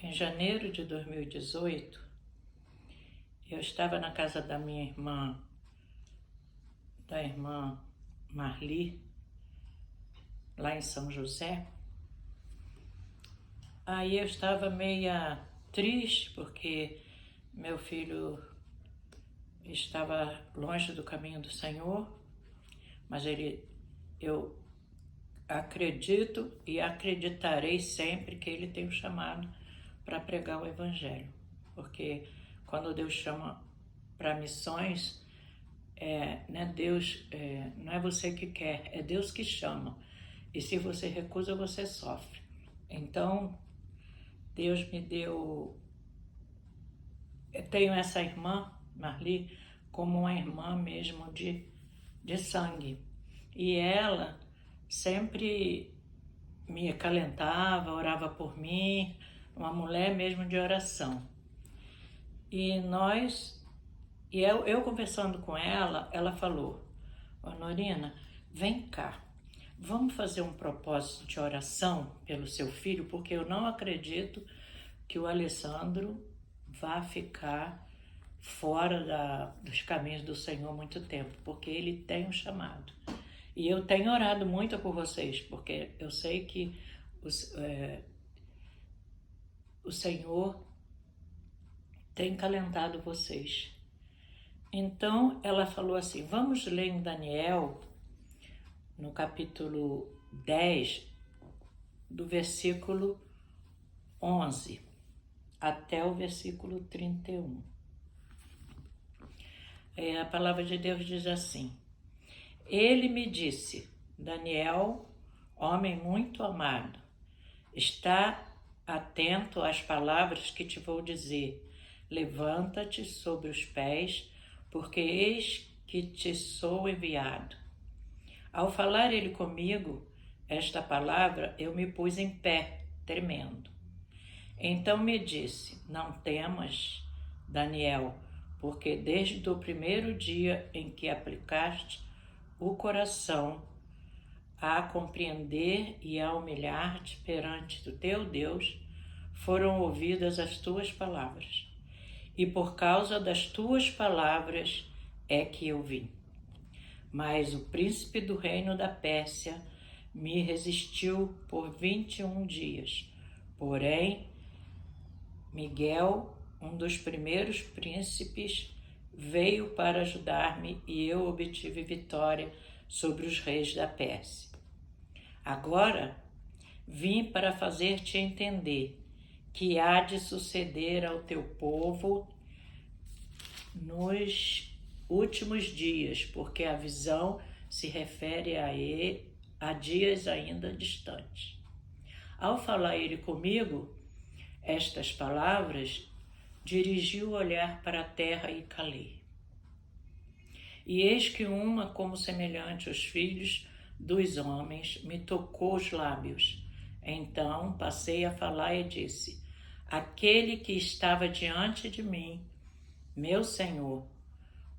Em janeiro de 2018, eu estava na casa da minha irmã, da irmã Marli, lá em São José. Aí eu estava meia triste porque meu filho estava longe do caminho do Senhor, mas eu acredito e acreditarei sempre que ele tem um chamado para pregar o Evangelho, porque quando Deus chama para missões, né, Deus, não é você que quer, é Deus que chama, e se você recusa, você sofre. Então, Deus me deu... Eu tenho essa irmã, Marli, como uma irmã mesmo de sangue, e ela sempre me acalentava, orava por mim, uma mulher mesmo de oração. E eu conversando com ela, ela falou: Norina, vem cá, vamos fazer um propósito de oração pelo seu filho, porque eu não acredito que o Alessandro vá ficar fora dos caminhos do Senhor muito tempo, porque ele tem um chamado. E eu tenho orado muito por vocês, porque eu sei que o Senhor tem calentado vocês. Então ela falou assim: vamos ler em Daniel, no capítulo 10, do versículo 11 até o versículo 31. A palavra de Deus diz assim: ele me disse, Daniel, homem muito amado, está atento às palavras que te vou dizer. Levanta-te sobre os pés, porque eis que te sou enviado. Ao falar ele comigo esta palavra, eu me pus em pé, tremendo. Então me disse: não temas, Daniel, porque desde o primeiro dia em que aplicaste o coração a compreender e a humilhar-te perante o teu Deus, foram ouvidas as tuas palavras. E por causa das tuas palavras é que eu vim. Mas o príncipe do reino da Pérsia me resistiu por 21 dias. Porém, Miguel, um dos primeiros príncipes, veio para ajudar-me e eu obtive vitória sobre os reis da Pérsia. Agora vim para fazer-te entender que há de suceder ao teu povo nos últimos dias, porque a visão se refere a dias ainda distantes. Ao falar ele comigo estas palavras, dirigi o olhar para a terra e calei. E eis que uma, como semelhante aos filhos dos homens, me tocou os lábios. Então passei a falar e disse: aquele que estava diante de mim, meu Senhor,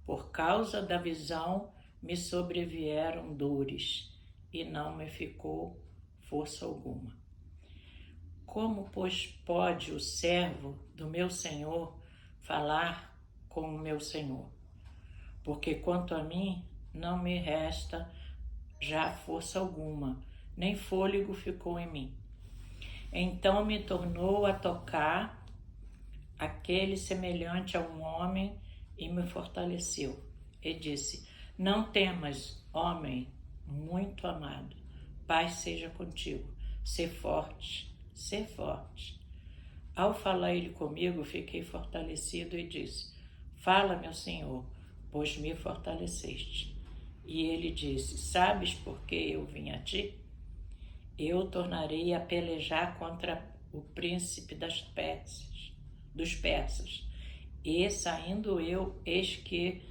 por causa da visão me sobrevieram dores, e não me ficou força alguma. Como, pois, pode o servo do meu Senhor falar com o meu Senhor? Porque quanto a mim, não me resta já força alguma, nem fôlego ficou em mim. Então me tornou a tocar aquele semelhante a um homem e me fortaleceu. E disse: não temas, homem muito amado, paz seja contigo, sê forte, sê forte. Ao falar ele comigo, fiquei fortalecido e disse: fala, meu Senhor, pois me fortaleceste. E ele disse: sabes por que eu vim a ti? Eu tornarei a pelejar contra o príncipe dos persas, e saindo eu, eis que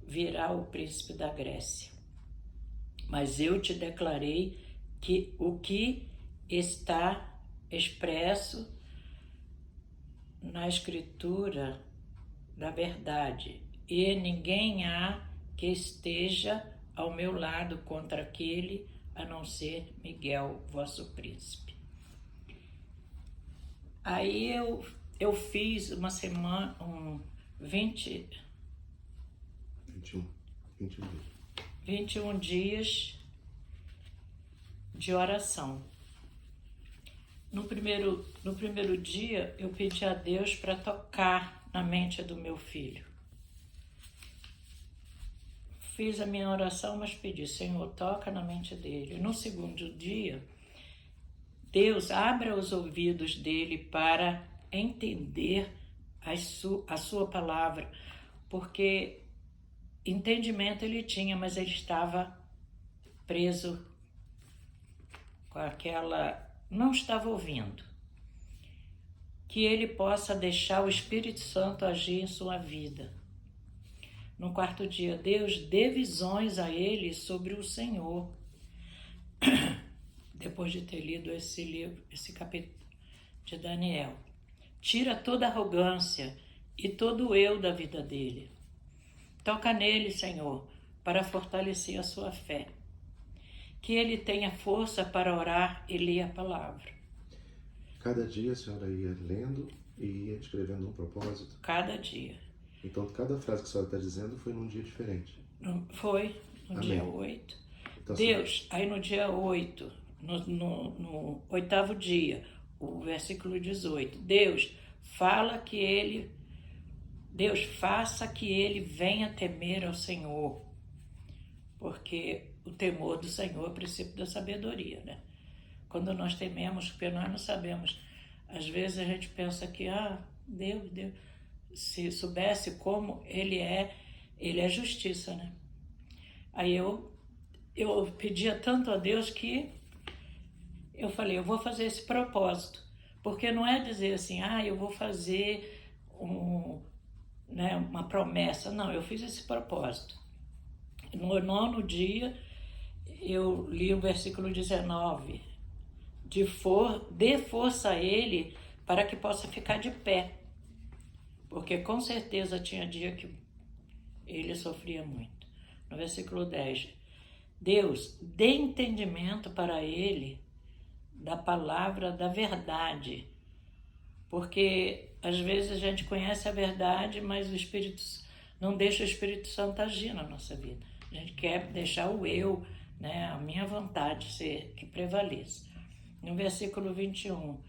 virá o príncipe da Grécia. Mas eu te declarei que o que está expresso na Escritura da verdade, e ninguém há que esteja ao meu lado contra aquele, a não ser Miguel, vosso príncipe. Aí eu fiz uma semana, 21 dias de oração. No primeiro dia, eu pedi a Deus para tocar na mente do meu filho. Fiz a minha oração, mas pedi, Senhor, toca na mente dele. No segundo dia, Deus abra os ouvidos dele para entender a sua palavra, porque entendimento ele tinha, mas ele estava preso com aquela... não estava ouvindo. Que ele possa deixar o Espírito Santo agir em sua vida. No quarto dia, Deus dê visões a ele sobre o Senhor. Depois de ter lido esse livro, esse capítulo de Daniel. Tira toda a arrogância e todo o eu da vida dele. Toca nele, Senhor, para fortalecer a sua fé. Que ele tenha força para orar e ler a palavra. Cada dia a senhora ia lendo e ia escrevendo um propósito? Cada dia. Então, cada frase que a senhora está dizendo foi num dia diferente? Foi, no Amém. dia 8. Então, Deus, aí no dia 8, no 8º dia, o versículo 18. Deus, faça que ele venha temer ao Senhor. Porque o temor do Senhor é o princípio da sabedoria, né? Quando nós tememos, porque nós não sabemos. Às vezes a gente pensa que, Deus, se soubesse como ele é justiça, né? Aí eu pedia tanto a Deus que eu falei, eu vou fazer esse propósito. Porque não é dizer assim, eu vou fazer uma promessa. Não, eu fiz esse propósito. No 9º dia, eu li o versículo 19. Dê força a ele para que possa ficar de pé. Porque com certeza tinha dia que ele sofria muito. No versículo 10. Deus, dê entendimento para ele da palavra da verdade. Porque às vezes a gente conhece a verdade, mas o Espírito não deixa o Espírito Santo agir na nossa vida. A gente quer deixar o eu, né, a minha vontade ser que prevaleça. No versículo 21,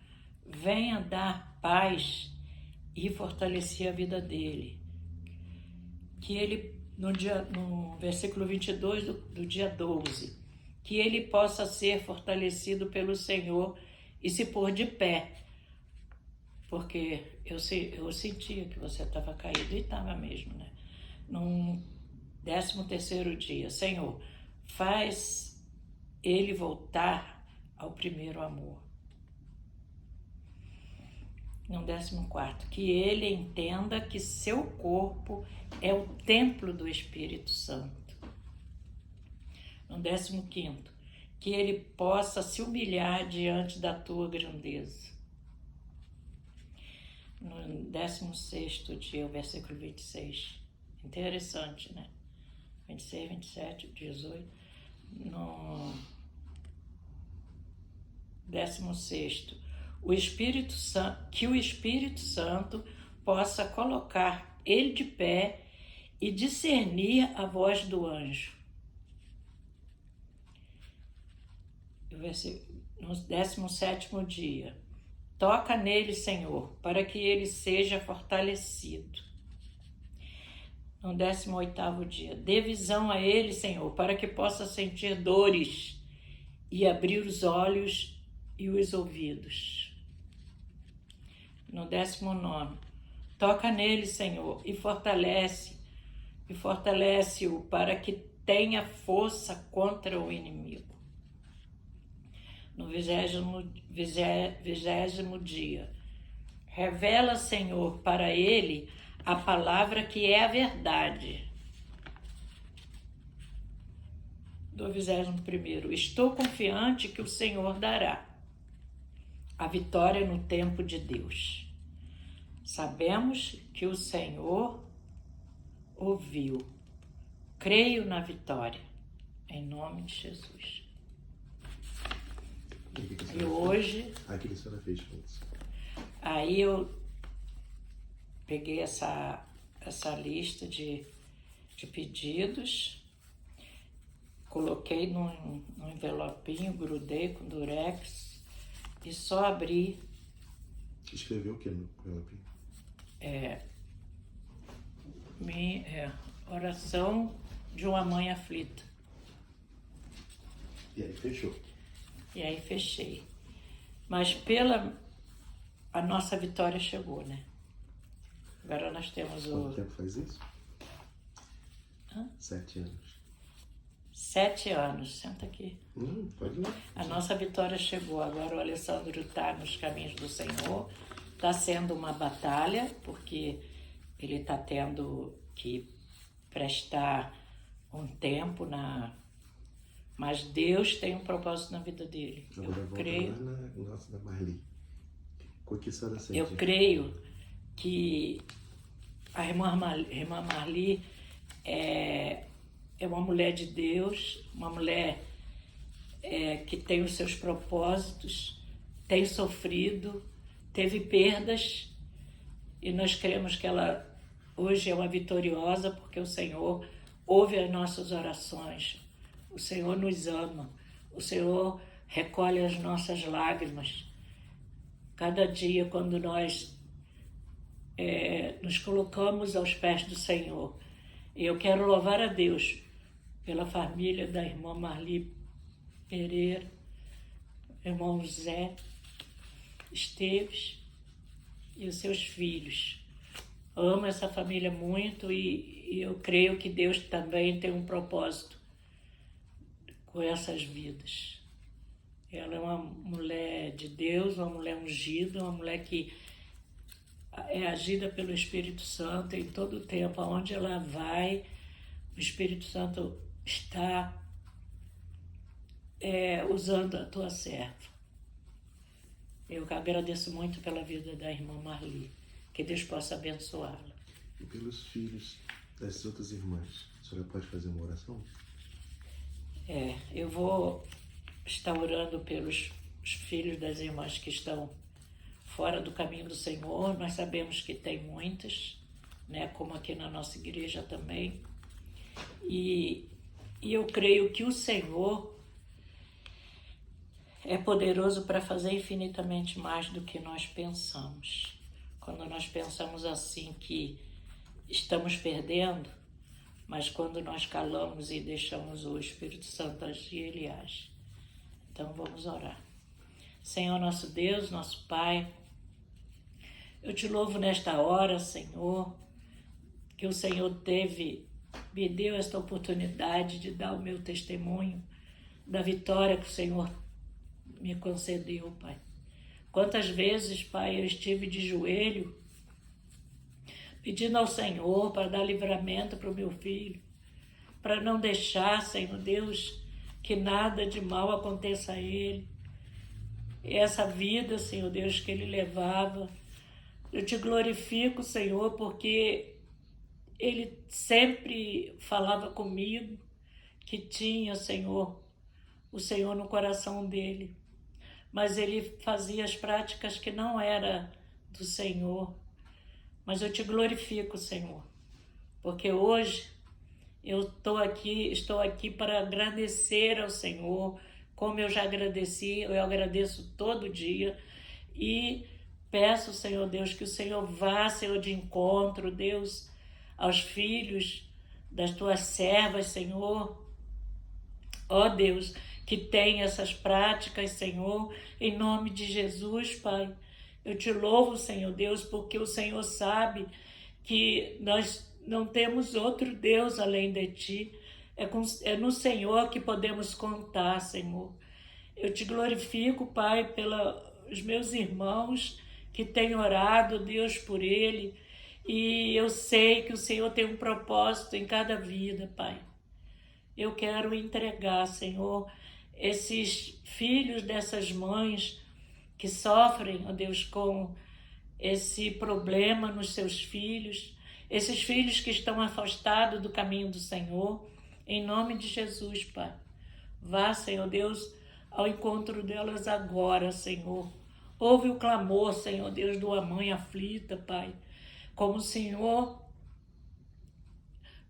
venha dar paz e fortalecer a vida dele. Que ele, no versículo 22 do dia 12, que ele possa ser fortalecido pelo Senhor e se pôr de pé. Porque eu sentia que você estava caído, e estava mesmo, né? No 13º dia, Senhor, faz ele voltar ao primeiro amor. No 14º, que ele entenda que seu corpo é o templo do Espírito Santo. No 15º, que ele possa se humilhar diante da tua grandeza. No 16º dia, o versículo 26. Interessante, né? 26, 27, 18. No 16º, que o Espírito Santo possa colocar ele de pé e discernir a voz do anjo. No 17º dia, toca nele, Senhor, para que ele seja fortalecido. No 18º dia, dê visão a ele, Senhor, para que possa sentir dores e abrir os olhos e os ouvidos. No 19º, toca nele, Senhor, e fortalece-o para que tenha força contra o inimigo. No 20º dia, revela, Senhor, para ele a palavra que é a verdade. Do 21º, estou confiante que o Senhor dará a vitória no tempo de Deus. Sabemos que o Senhor ouviu. Creio na vitória. Em nome de Jesus. E hoje... Aquilo que a senhora fez juntos. Aí eu peguei essa lista de pedidos, coloquei num envelopinho, grudei com durex e só abri. Escreveu o que no envelopinho? Oração de uma mãe aflita. E aí fechou. E aí fechei. Mas a nossa vitória chegou, né? Agora nós temos Quanto tempo faz isso? 7 anos. 7 anos, senta aqui. Pode ir. A nossa vitória chegou. Agora o Alessandro está nos caminhos do Senhor. Está sendo uma batalha, porque ele está tendo que prestar um tempo Mas Deus tem um propósito na vida dele. Agora volta lá na Marli. O que a senhora sente? Eu creio que a irmã Marli é uma mulher de Deus, uma mulher que tem os seus propósitos, tem sofrido, teve perdas, e nós cremos que ela hoje é uma vitoriosa, porque o Senhor ouve as nossas orações, o Senhor nos ama, o Senhor recolhe as nossas lágrimas. Cada dia, quando nós nos colocamos aos pés do Senhor, e eu quero louvar a Deus pela família da irmã Marli Pereira, irmão Zé Esteves e os seus filhos. Amo essa família muito e eu creio que Deus também tem um propósito com essas vidas. Ela é uma mulher de Deus, uma mulher ungida, uma mulher que é agida pelo Espírito Santo em todo o tempo. Aonde ela vai, o Espírito Santo está usando a tua serva. Eu agradeço muito pela vida da irmã Marli. Que Deus possa abençoá-la. E pelos filhos das outras irmãs, a senhora pode fazer uma oração? Eu vou estar orando pelos filhos das irmãs que estão fora do caminho do Senhor. Nós sabemos que tem muitas, né, como aqui na nossa igreja também. E eu creio que o Senhor é poderoso para fazer infinitamente mais do que nós pensamos. Quando nós pensamos assim que estamos perdendo, mas quando nós calamos e deixamos o Espírito Santo agir, Ele age. Então vamos orar. Senhor nosso Deus, nosso Pai, eu te louvo nesta hora, Senhor, que o Senhor me deu esta oportunidade de dar o meu testemunho da vitória que o Senhor me concedeu, Pai. Quantas vezes, Pai, eu estive de joelho pedindo ao Senhor para dar livramento para o meu filho, para não deixar, Senhor Deus, que nada de mal aconteça a ele. E essa vida, Senhor Deus, que ele levava, eu te glorifico, Senhor, porque ele sempre falava comigo que tinha, Senhor, o Senhor no coração dele. Mas ele fazia as práticas que não era do Senhor. Mas eu te glorifico, Senhor, porque hoje estou aqui para agradecer ao Senhor, como eu já agradeci, eu agradeço todo dia, e peço, Senhor Deus, que o Senhor vá, Senhor, de encontro, Deus, aos filhos das tuas servas, Senhor. Ó Deus, que tem essas práticas, Senhor, em nome de Jesus, Pai. Eu te louvo, Senhor Deus, porque o Senhor sabe que nós não temos outro Deus além de Ti. É no Senhor que podemos contar, Senhor. Eu te glorifico, Pai, pelos meus irmãos que têm orado, Deus, por ele. E eu sei que o Senhor tem um propósito em cada vida, Pai. Eu quero entregar, Senhor, esses filhos dessas mães que sofrem, ó Deus, com esse problema nos seus filhos, esses filhos que estão afastados do caminho do Senhor, em nome de Jesus, Pai. Vá, Senhor Deus, ao encontro delas agora, Senhor. Ouve o clamor, Senhor Deus, de uma mãe aflita, Pai. Como o Senhor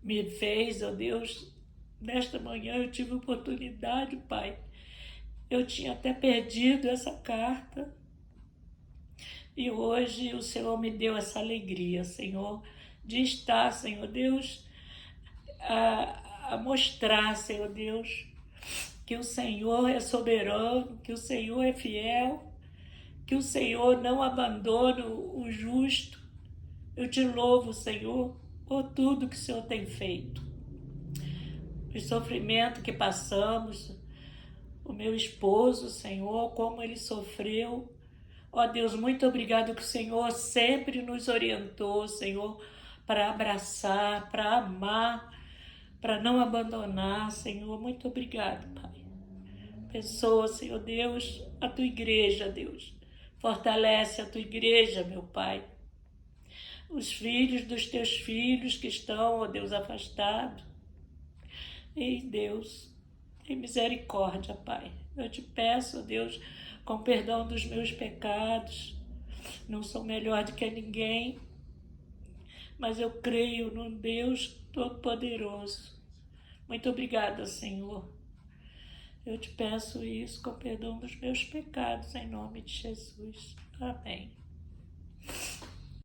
me fez, ó Deus, nesta manhã eu tive oportunidade, Pai. Eu tinha até perdido essa carta. E hoje o Senhor me deu essa alegria, Senhor, de estar, Senhor Deus, a mostrar, Senhor Deus, que o Senhor é soberano, que o Senhor é fiel, que o Senhor não abandona o justo. Eu te louvo, Senhor, por tudo que o Senhor tem feito. O sofrimento que passamos, o meu esposo, Senhor, como ele sofreu. Ó Deus, muito obrigado que o Senhor sempre nos orientou, Senhor, para abraçar, para amar, para não abandonar, Senhor. Muito obrigado, Pai. Abençoa, Senhor Deus, a tua igreja, Deus. Fortalece a tua igreja, meu Pai. Os filhos dos teus filhos que estão, ó Deus, afastados. Ei, Deus, tem misericórdia, Pai. Eu te peço, ó Deus, com perdão dos meus pecados. Não sou melhor do que ninguém, mas eu creio num Deus Todo-Poderoso. Muito obrigada, Senhor. Eu te peço isso com perdão dos meus pecados, em nome de Jesus. Amém.